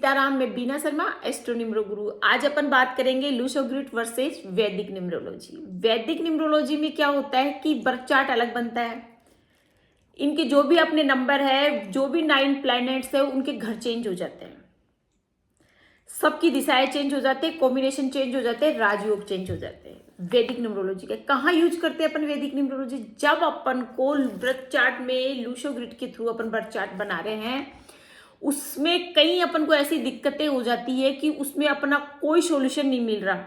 सीताराम, मैं बीना Sharma, astro numero गुरु। आज अपन बात करेंगे लूसो ग्रिड वर्सेस वैदिक न्यूमरोलॉजी। वैदिक न्यूमरोलॉजी में क्या होता है कि बर्थ चार्ट अलग बनता है। इनके जो भी अपने नंबर है, जो भी 9 प्लैनेट्स है, उनके घर चेंज हो जाते हैं, सबकी दिशाएं चेंज हो जाते हैं, कॉम्बिनेशन चेंज हो जाते हैं, राजयोग चेंज हो जाते हैं। वैदिक न्यूमरोलॉजी का कहाँ यूज करते हैं अपन वैदिक न्यूमरोलॉजी? जब अपन को बर्थ चार्ट में लूसो ग्रिड के थ्रू अपन बर्थ चार्ट बना रहे हैं, उसमें कई अपन को ऐसी दिक्कतें हो जाती है कि उसमें अपना कोई सॉल्यूशन नहीं मिल रहा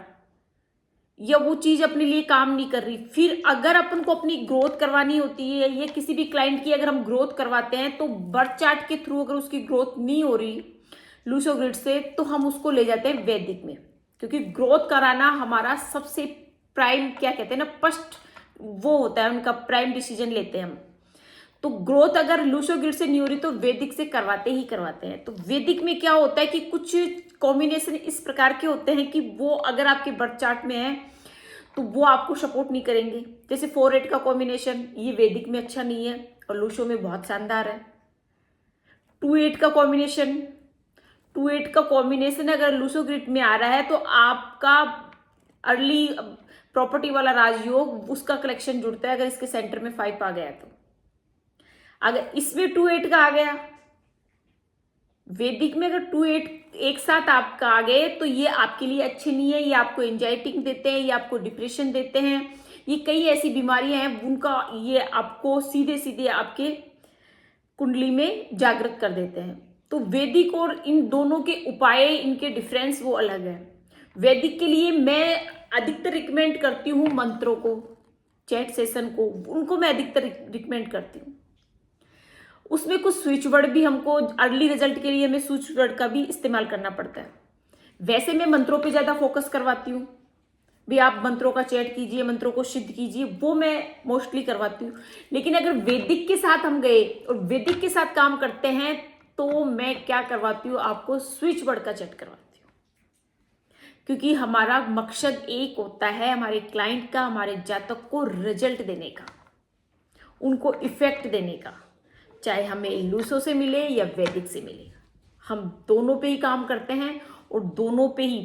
या वो चीज अपने लिए काम नहीं कर रही। फिर अगर अपन को अपनी ग्रोथ करवानी होती है या किसी भी क्लाइंट की अगर हम ग्रोथ करवाते हैं, तो बर्थ चार्ट के थ्रू अगर उसकी ग्रोथ नहीं हो रही लूसो ग्रिड से, तो हम उसको ले जाते हैं वैदिक में, क्योंकि ग्रोथ कराना हमारा सबसे प्राइम, क्या कहते हैं ना, फर्स्ट वो होता है, उनका प्राइम डिसीजन लेते हैं हम। तो ग्रोथ अगर लूसो ग्रिड से नहीं हो रही तो वैदिक से करवाते ही करवाते हैं। तो वैदिक में क्या होता है कि कुछ कॉम्बिनेशन इस प्रकार के होते हैं कि वो अगर आपके बर्थ चार्ट में है तो वो आपको सपोर्ट नहीं करेंगे। जैसे 4-8 का कॉम्बिनेशन, ये वैदिक में अच्छा नहीं है और लूसो में बहुत शानदार है। 2-8 का कॉम्बिनेशन, 2-8 का कॉम्बिनेशन अगर लूसो ग्रिड में आ रहा है तो आपका अर्ली प्रॉपर्टी वाला राजयोग, उसका कलेक्शन जुड़ता है अगर इसके सेंटर में 5 आ गया तो। अगर इसमें 2-8 का आ गया, वैदिक में अगर 2-8 एक साथ आपका आ गए तो ये आपके लिए अच्छे नहीं है। ये आपको एंजाइटी देते हैं, ये आपको डिप्रेशन देते हैं, ये कई ऐसी बीमारियां हैं उनका ये आपको सीधे सीधे आपके कुंडली में जागृत कर देते हैं। तो वैदिक और इन दोनों के उपाय, इनके डिफरेंस वो अलग है। वैदिक के लिए मैं अधिकतर रिकमेंड करती हूँ मंत्रों को, चैट सेशन को, उनको मैं अधिकतर रिकमेंड करती हूँ। उसमें कुछ स्विच वर्ड भी हमको अर्ली रिजल्ट के लिए हमें स्विच वर्ड का भी इस्तेमाल करना पड़ता है। वैसे मैं मंत्रों पे ज्यादा फोकस करवाती हूँ, भी आप मंत्रों का चैट कीजिए, मंत्रों को सिद्ध कीजिए, वो मैं मोस्टली करवाती हूँ। लेकिन अगर वैदिक के साथ हम गए और वैदिक के साथ काम करते हैं तो मैं क्या करवाती हूँ, आपको स्विच वर्ड का चैट करवाती हूँ। क्योंकि हमारा मकसद एक होता है, हमारे क्लाइंट का, हमारे जातक को रिजल्ट देने का, उनको इफेक्ट देने का, चाहे हमें लूसो से मिले या वैदिक से मिले। हम दोनों पे ही काम करते हैं और दोनों पे ही,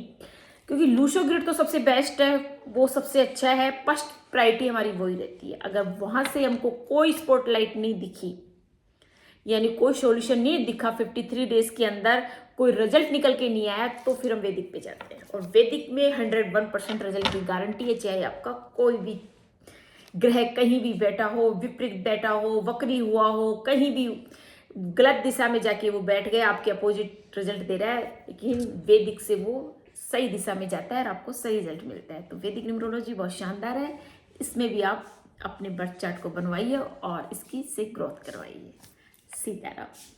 क्योंकि लूसो ग्रिड तो सबसे बेस्ट है, वो सबसे अच्छा है, फर्स्ट प्रायोरिटी हमारी वही रहती है। अगर वहां से हमको कोई स्पॉटलाइट नहीं दिखी, यानी कोई सॉल्यूशन नहीं दिखा, 53 डेज के अंदर कोई रिजल्ट निकल के नहीं आया, तो फिर हम वैदिक पे जाते हैं। और वैदिक में 101% रिजल्ट की गारंटी है, चाहे आपका कोई भी ग्रह कहीं भी बैठा हो, विपरीत बैठा हो, वक्री हुआ हो, कहीं भी गलत दिशा में जाके वो बैठ गए, आपके अपोजिट रिजल्ट दे रहा है, लेकिन वैदिक से वो सही दिशा में जाता है और आपको सही रिजल्ट मिलता है। तो वैदिक न्यूमरोलॉजी बहुत शानदार है, इसमें भी आप अपने बर्थ चार्ट को बनवाइए और इसकी से ग्रोथ करवाइए। सीताराम।